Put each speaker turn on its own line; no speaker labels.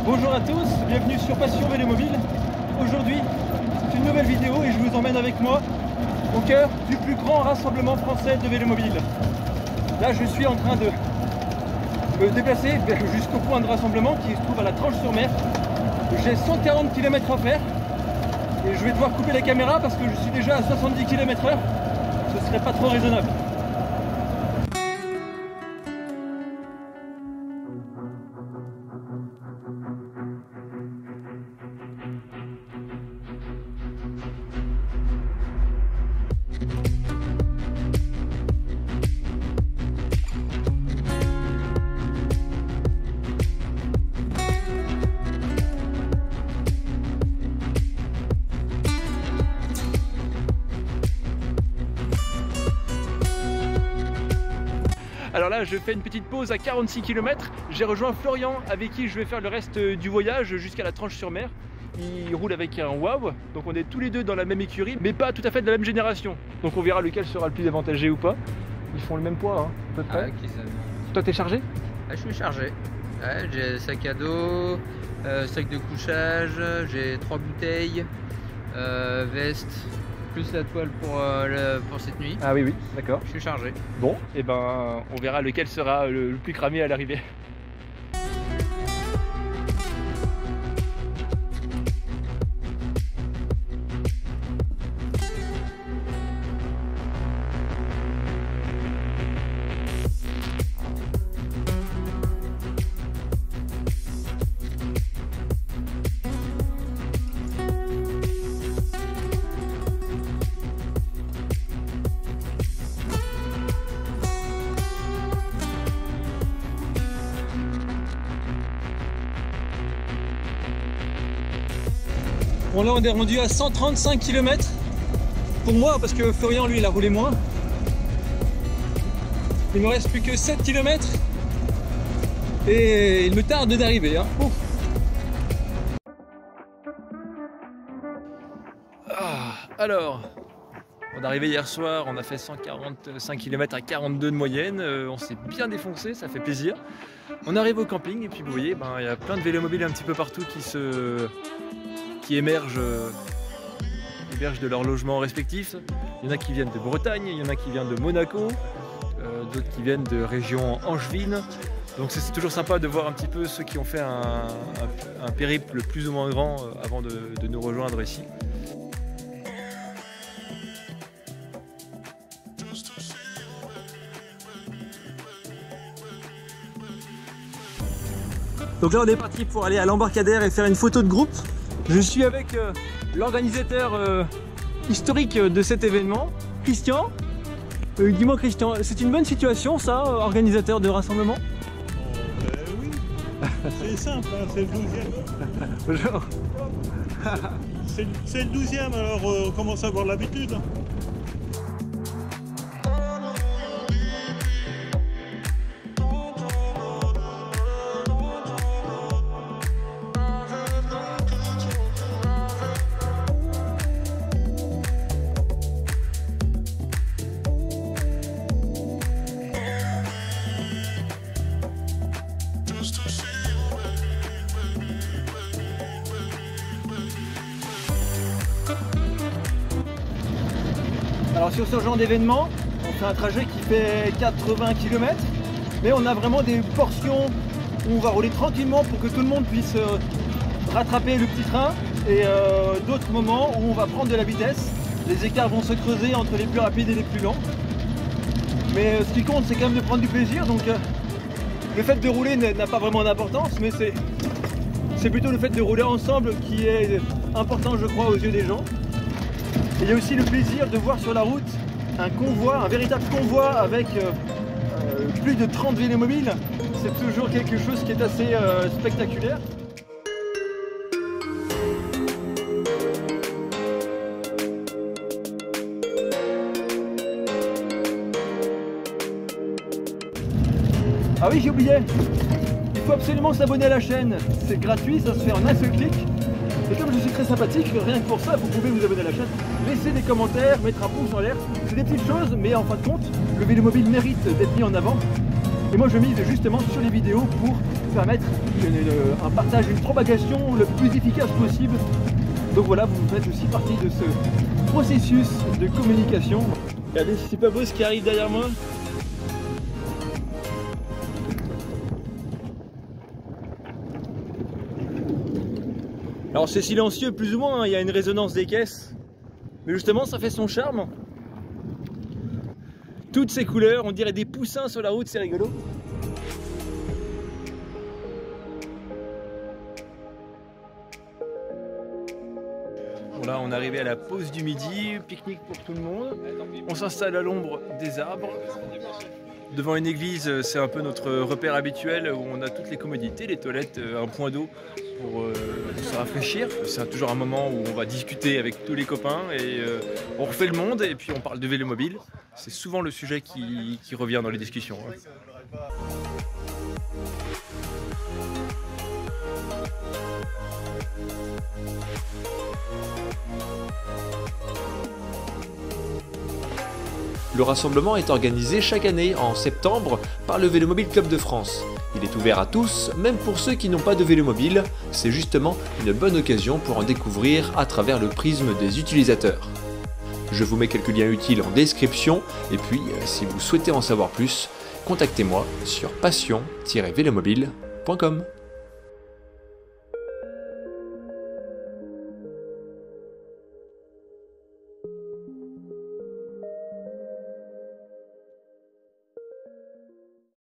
Bonjour à tous, bienvenue sur Passion Vélomobile. Aujourd'hui, c'est une nouvelle vidéo et je vous emmène avec moi au cœur du plus grand rassemblement français de vélomobile. Là, je suis en train de me déplacer jusqu'au point de rassemblement qui se trouve à la Tranche-sur-Mer. J'ai 140 km à faire et je vais devoir couper la caméra parce que je suis déjà à 70 km/h. Ce serait pas trop raisonnable. Alors là, je fais une petite pause à 46 km. J'ai rejoint Florian avec qui je vais faire le reste du voyage jusqu'à la Tranche-sur-Mer. Il roule avec un WOW, donc on est tous les deux dans la même écurie, mais pas tout à fait de la même génération. Donc on verra lequel sera le plus avantagé ou pas. Ils font le même poids, hein, à peu près. Toi, t'es chargé?
Je suis chargé. Ouais, j'ai sac à dos, sac de couchage, j'ai 3 bouteilles, veste, plus la toile pour cette nuit.
Ah oui, oui, d'accord.
Je suis chargé.
Bon, et ben on verra lequel sera le plus cramé à l'arrivée. Bon, là on est rendu à 135 km pour moi parce que Florian lui il a roulé moins. Il me reste plus que 7 km et il me tarde d'arriver, hein. Alors, on est arrivé hier soir, on a fait 145 km à 42 de moyenne, on s'est bien défoncé, ça fait plaisir. On arrive au camping et puis vous voyez, il y a plein de vélomobiles un petit peu partout qui émergent de leurs logements respectifs. Il y en a qui viennent de Bretagne, il y en a qui viennent de Monaco, d'autres qui viennent de régions angevines. Donc c'est toujours sympa de voir un petit peu ceux qui ont fait un périple plus ou moins grand avant de nous rejoindre ici. Donc là on est parti pour aller à l'embarcadère et faire une photo de groupe. Je suis avec l'organisateur historique de cet événement, Christian. Dis-moi Christian, c'est une bonne situation ça, organisateur de rassemblement?
Oui, c'est simple, hein, c'est le 12e.
Bonjour.
C'est le 12e, alors on commence à avoir l'habitude. Hein.
Alors sur ce genre d'événement, on fait un trajet qui fait 80 km, mais on a vraiment des portions où on va rouler tranquillement pour que tout le monde puisse rattraper le petit train, et d'autres moments où on va prendre de la vitesse. Les écarts vont se creuser entre les plus rapides et les plus lents. Mais ce qui compte, c'est quand même de prendre du plaisir, donc le fait de rouler n'a pas vraiment d'importance, mais c'est plutôt le fait de rouler ensemble qui est important, je crois, aux yeux des gens. Et il y a aussi le plaisir de voir sur la route un convoi, un véritable convoi avec plus de 30 vélomobiles. C'est toujours quelque chose qui est assez spectaculaire. Ah oui, j'ai oublié, il faut absolument s'abonner à la chaîne, c'est gratuit, ça se fait en un seul clic. Et comme je suis très sympathique, rien que pour ça, vous pouvez vous abonner à la chaîne, laisser des commentaires, mettre un pouce en l'air. C'est des petites choses, mais en fin de compte, le vélomobile mérite d'être mis en avant. Et moi, je mise justement sur les vidéos pour permettre un partage, une propagation le plus efficace possible. Donc voilà, vous faites aussi partie de ce processus de communication. Regardez si c'est pas beau ce qui arrive derrière moi. Alors c'est silencieux plus ou moins, hein, il y a une résonance des caisses. Mais justement ça fait son charme. Toutes ces couleurs, on dirait des poussins sur la route, c'est rigolo. Bon là on est arrivé à la pause du midi, pique-nique pour tout le monde. On s'installe à l'ombre des arbres. Devant une église, c'est un peu notre repère habituel où on a toutes les commodités, les toilettes, un point d'eau pour se rafraîchir. C'est toujours un moment où on va discuter avec tous les copains et on refait le monde et puis on parle de vélo mobile. C'est souvent le sujet qui revient dans les discussions.
Le rassemblement est organisé chaque année en septembre par le Vélomobile Club de France. Il est ouvert à tous, même pour ceux qui n'ont pas de vélo mobile. C'est justement une bonne occasion pour en découvrir à travers le prisme des utilisateurs. Je vous mets quelques liens utiles en description et puis si vous souhaitez en savoir plus, contactez-moi sur passion-velomobile.com.